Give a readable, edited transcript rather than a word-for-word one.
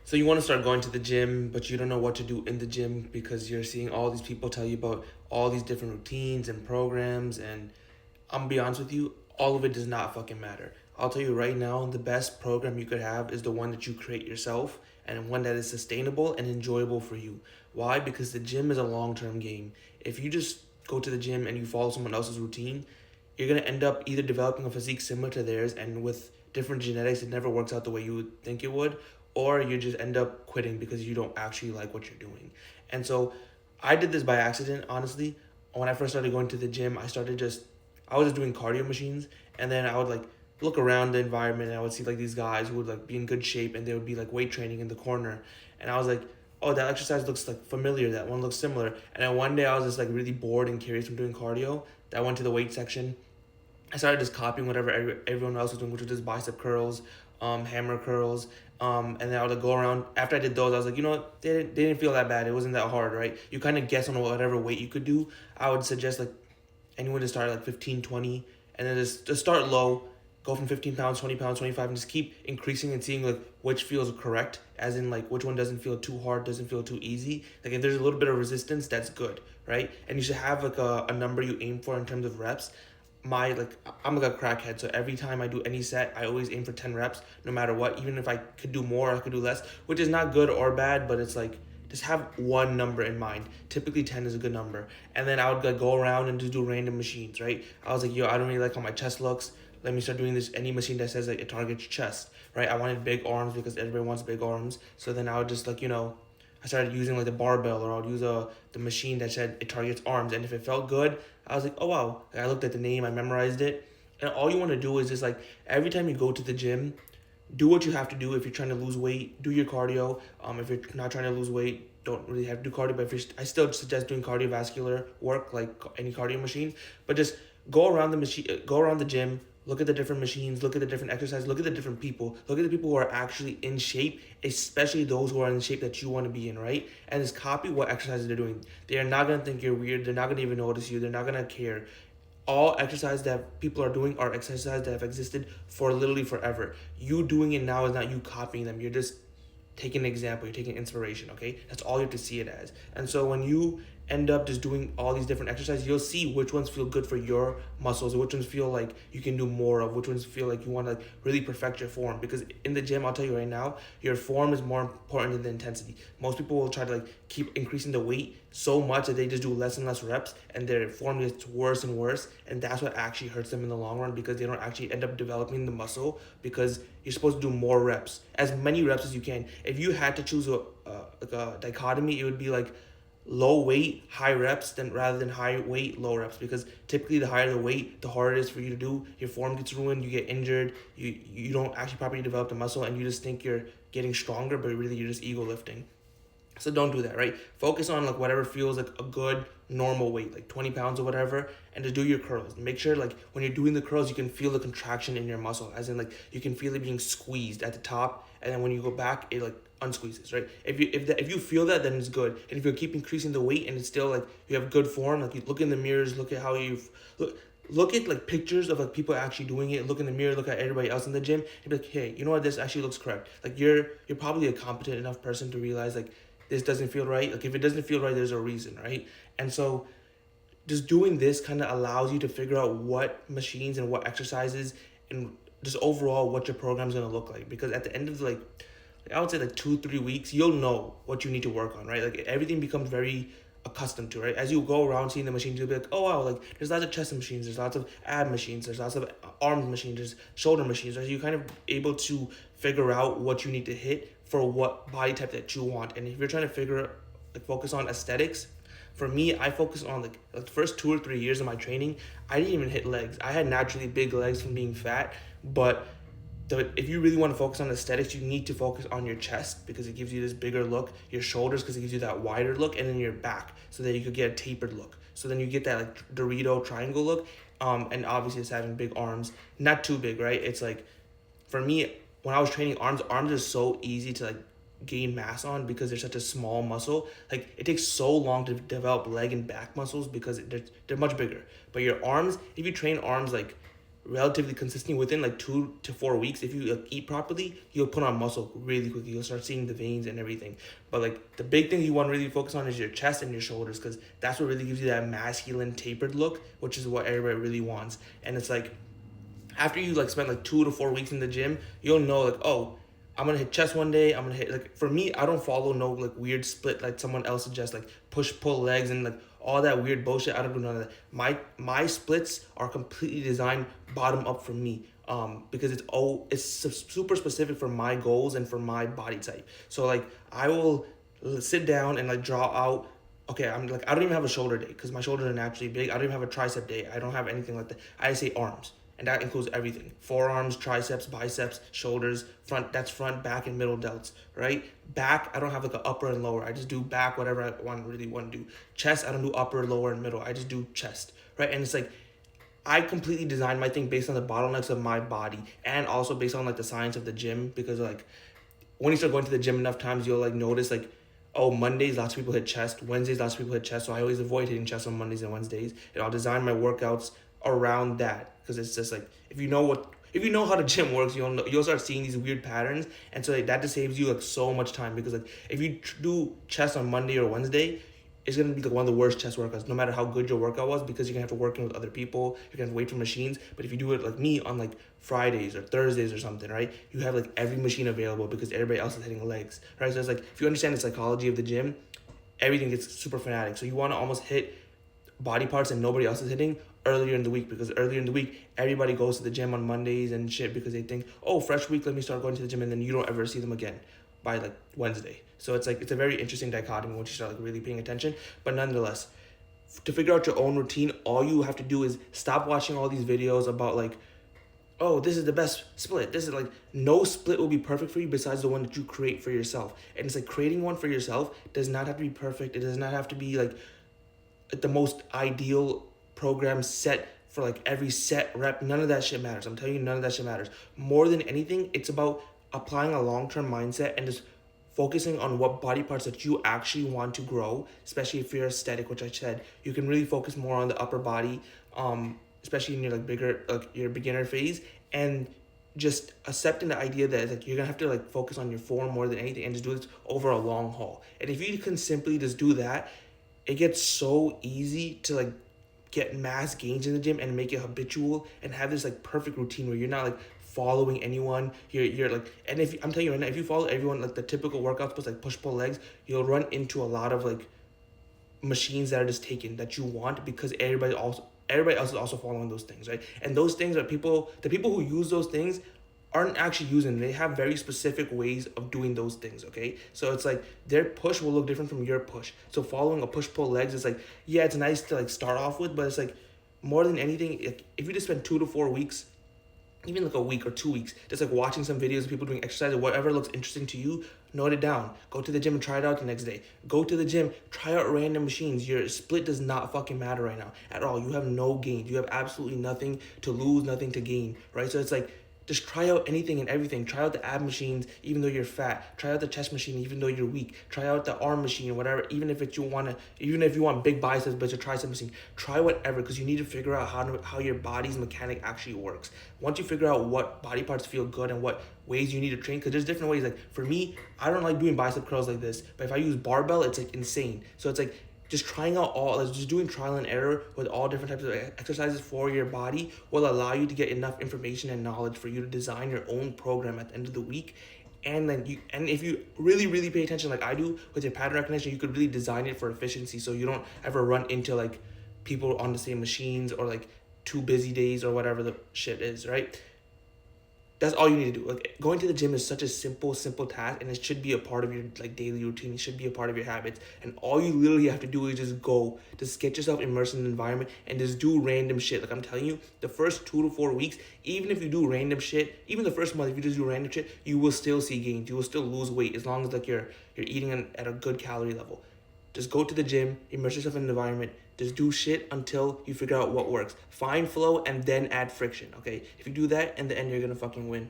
So you want to start going to the gym, but you don't know what to do in the gym because you're seeing all these people tell you about all these different routines and programs. And I'm gonna be honest with you, all of it does not fucking matter. I'll tell you right now, the best program you could have is the one that you create yourself and one that is sustainable and enjoyable for you. Why? Because the gym is a long term game. If you just go to the gym and you follow someone else's routine, you're gonna end up either developing a physique similar to theirs and with different genetics it never works out the way you would think it would, or you just end up quitting because you don't actually like what you're doing. And so I did this by accident, honestly. When I first started going to the gym, I was just doing cardio machines, and then I would like look around the environment and I would see like these guys who would like be in good shape and they would be like weight training in the corner. And I was like, oh, that exercise looks like familiar, that one looks similar. And then one day I was just like really bored and curious from doing cardio. I went to the weight section. I started just copying whatever everyone else was doing, which was just bicep curls, hammer curls, and then I would like, go around. After I did those, I was like, you know what? They didn't feel that bad. It wasn't that hard, right? You kind of guess on whatever weight you could do. I would suggest like anyone to start at like 15, 20, and then just start low, go from 15 pounds, 20 pounds, 25, and just keep increasing and seeing like which feels correct, as in like which one doesn't feel too hard, doesn't feel too easy. Like if there's a little bit of resistance, that's good, right? And you should have like a number you aim for in terms of reps. I'm like a crackhead, so every time I do any set I always aim for 10 reps no matter what. Even if I could do more, I could do less, which is not good or bad, but it's like just have one number in mind. Typically 10 is a good number. And then I would like go around and just do random machines, right? I was like, yo, I don't really like how my chest looks. Let me start doing this any machine that says like it targets chest, right? I wanted big arms because everybody wants big arms. So then I would just like, I started using like the barbell, or I would use the machine that said it targets arms. And if it felt good, I was like, oh wow. Like, I looked at the name, I memorized it. And all you want to do is just like every time you go to the gym, do what you have to do. If you're trying to lose weight, do your cardio. If you're not trying to lose weight, don't really have to do cardio. But I still suggest doing cardiovascular work, like any cardio machine. But just go around the gym, look at the different machines, look at the different exercises, look at the different people, look at the people who are actually in shape, especially those who are in shape that you want to be in, right? And just copy what exercises they're doing. They are not gonna think you're weird. They're not gonna even notice you. They're not gonna care. All exercise that people are doing are exercises that have existed for literally forever. You doing it now is not you copying them. You're just taking an example. You're taking inspiration. Okay, that's all you have to see it as. And so when you end up just doing all these different exercises, you'll see which ones feel good for your muscles, which ones feel like you can do more of, which ones feel like you want to like really perfect your form. Because in the gym, I'll tell you right now, your form is more important than the intensity. Most people will try to like keep increasing the weight so much that they just do less and less reps, and their form gets worse and worse, and that's what actually hurts them in the long run, because they don't actually end up developing the muscle, because you're supposed to do more reps, as many reps as you can. If you had to choose like a dichotomy, it would be like low weight, high reps, then rather than high weight, low reps. Because typically, the higher the weight, the harder it is for you to do. Your form gets ruined. You get injured. You don't actually properly develop the muscle, and you just think you're getting stronger, but really you're just ego lifting. So don't do that, right? Focus on like whatever feels like a good normal weight, like 20 pounds or whatever, and just do your curls. Make sure like when you're doing the curls, you can feel the contraction in your muscle, as in like you can feel it being squeezed at the top, and then when you go back, it like unsqueezes, right? If you feel that, then it's good. And if you keep increasing the weight and it's still like you have good form, like you look in the mirrors, look at how you've look at like pictures of like people actually doing it, look in the mirror, look at everybody else in the gym, and be like, hey, you know what, this actually looks correct. Like you're probably a competent enough person to realize like this doesn't feel right. Like if it doesn't feel right, there's a reason, right? And so just doing this kind of allows you to figure out what machines and what exercises and just overall what your program's gonna look like. Because at the end of like I would say like 2 3 weeks, you'll know what you need to work on, right? Like everything becomes very accustomed to, right? As you go around seeing the machines, you'll be like, oh wow, like there's lots of chest machines, there's lots of ab machines, there's lots of arm machines, there's shoulder machines, right? You kind of able to figure out what you need to hit for what body type that you want. And if you're trying to focus on aesthetics, for me, I focus on like the first 2 or 3 years of my training, I didn't even hit legs. I had naturally big legs from being fat, but if you really want to focus on aesthetics, you need to focus on your chest because it gives you this bigger look, your shoulders because it gives you that wider look, and then your back so that you could get a tapered look. So then you get that like Dorito triangle look. And obviously it's having big arms, not too big, right? It's like for me, when I was training arms are so easy to like gain mass on because they're such a small muscle. Like it takes so long to develop leg and back muscles because they're much bigger. But your arms, if you train arms like relatively consistently within like 2 to 4 weeks, if you like, eat properly, you'll put on muscle really quickly. You'll start seeing the veins and everything. But like the big thing you want to really focus on is your chest and your shoulders, because that's what really gives you that masculine tapered look, which is what everybody really wants. And it's like after you like spend like 2 to 4 weeks in the gym, you'll know like, oh, I'm gonna hit chest one day. I'm gonna hit like, for me, I don't follow no like weird split like someone else suggests, like push pull legs and like all that weird bullshit. I don't do none of that. My splits are completely designed bottom up for me. Because it's super specific for my goals and for my body type. So like I will sit down and like draw out. Okay, I'm like, I don't even have a shoulder day because my shoulders are naturally big. I don't even have a tricep day. I don't have anything like that. I say arms, and that includes everything: forearms, triceps, biceps, shoulders, front. That's front, back, and middle delts. Right? Back, I don't have like an upper and lower. I just do back, whatever I really want to do. Chest, I don't do upper, lower, and middle. I just do chest. Right? And it's like I completely designed my thing based on the bottlenecks of my body and also based on like the science of the gym, because like when you start going to the gym enough times, you'll like notice like, oh, Mondays lots of people hit chest, Wednesdays lots of people hit chest, so I always avoid hitting chest on Mondays and Wednesdays, and I'll design my workouts around that, because it's just like if you know how the gym works, you'll start seeing these weird patterns, and so like, that just saves you like so much time, because like if you do chest on Monday or Wednesday, it's gonna be like one of the worst chest workouts, no matter how good your workout was, because you're gonna have to work in with other people, you're gonna have to wait for machines. But if you do it like me on like Fridays or Thursdays or something, right, you have like every machine available because everybody else is hitting legs, right? So it's like if you understand the psychology of the gym, everything gets super fanatic. So you want to almost hit body parts that nobody else is hitting earlier in the week, because earlier in the week everybody goes to the gym on Mondays and shit because they think, oh, fresh week, let me start going to the gym, and then you don't ever see them again by like Wednesday. So it's like it's a very interesting dichotomy once you start like really paying attention. But nonetheless, to figure out your own routine, all you have to do is stop watching all these videos about like, oh, this is the best split. This is like, no split will be perfect for you besides the one that you create for yourself. And it's like creating one for yourself does not have to be perfect. It does not have to be like the most ideal program set for like every set rep. None of that shit matters. I'm telling you, none of that shit matters. More than anything, it's about applying a long-term mindset and just focusing on what body parts that you actually want to grow, especially if you're aesthetic, which I said. You can really focus more on the upper body, especially in your like bigger, like your beginner phase, and just accepting the idea that like you're gonna have to like focus on your form more than anything and just do this over a long haul. And if you can simply just do that, it gets so easy to like get mass gains in the gym and make it habitual and have this like perfect routine where you're not like following anyone. You're like, and if I'm telling you right now, if you follow everyone like the typical workouts but like push pull legs, you'll run into a lot of like machines that are just taken that you want because everybody else is also following those things, right? And those things are the people who use those things aren't actually using them. They have very specific ways of doing those things, okay? So it's like their push will look different from your push. So following a push pull legs is like, yeah, it's nice to like start off with, but it's like more than anything, if you just spend 2 to 4 weeks, even like a week or 2 weeks, just like watching some videos of people doing exercise or whatever looks interesting to you, note it down. Go to the gym and try it out the next day. Go to the gym, try out random machines. Your split does not fucking matter right now at all. You have no gains. You have absolutely nothing to lose, nothing to gain, right? So it's like, just try out anything and everything. Try out the ab machines, even though you're fat. Try out the chest machine, even though you're weak. Try out the arm machine, whatever. Even if you want big biceps, but your tricep machine. Try whatever, because you need to figure out how your body's mechanic actually works. Once you figure out what body parts feel good and what ways you need to train, because there's different ways. Like for me, I don't like doing bicep curls like this, but if I use barbell, it's like insane. So it's like just trying out just doing trial and error with all different types of exercises for your body will allow you to get enough information and knowledge for you to design your own program at the end of the week. And then if you really, really pay attention like I do with your pattern recognition, you could really design it for efficiency so you don't ever run into like people on the same machines or like 2 busy days or whatever the shit is, right? That's all you need to do. Like going to the gym is such a simple task, and it should be a part of your like daily routine. It should be a part of your habits. And all you literally have to do is just go, just get yourself immersed in the environment and just do random shit. Like I'm telling you, the first 2 to 4 weeks, even if you do random shit, even the first month, if you just do random shit, you will still see gains. You will still lose weight as long as like you're eating at a good calorie level. Just go to the gym, immerse yourself in the environment. Just do shit until you figure out what works. Find flow and then add friction, okay? If you do that, in the end, you're gonna fucking win.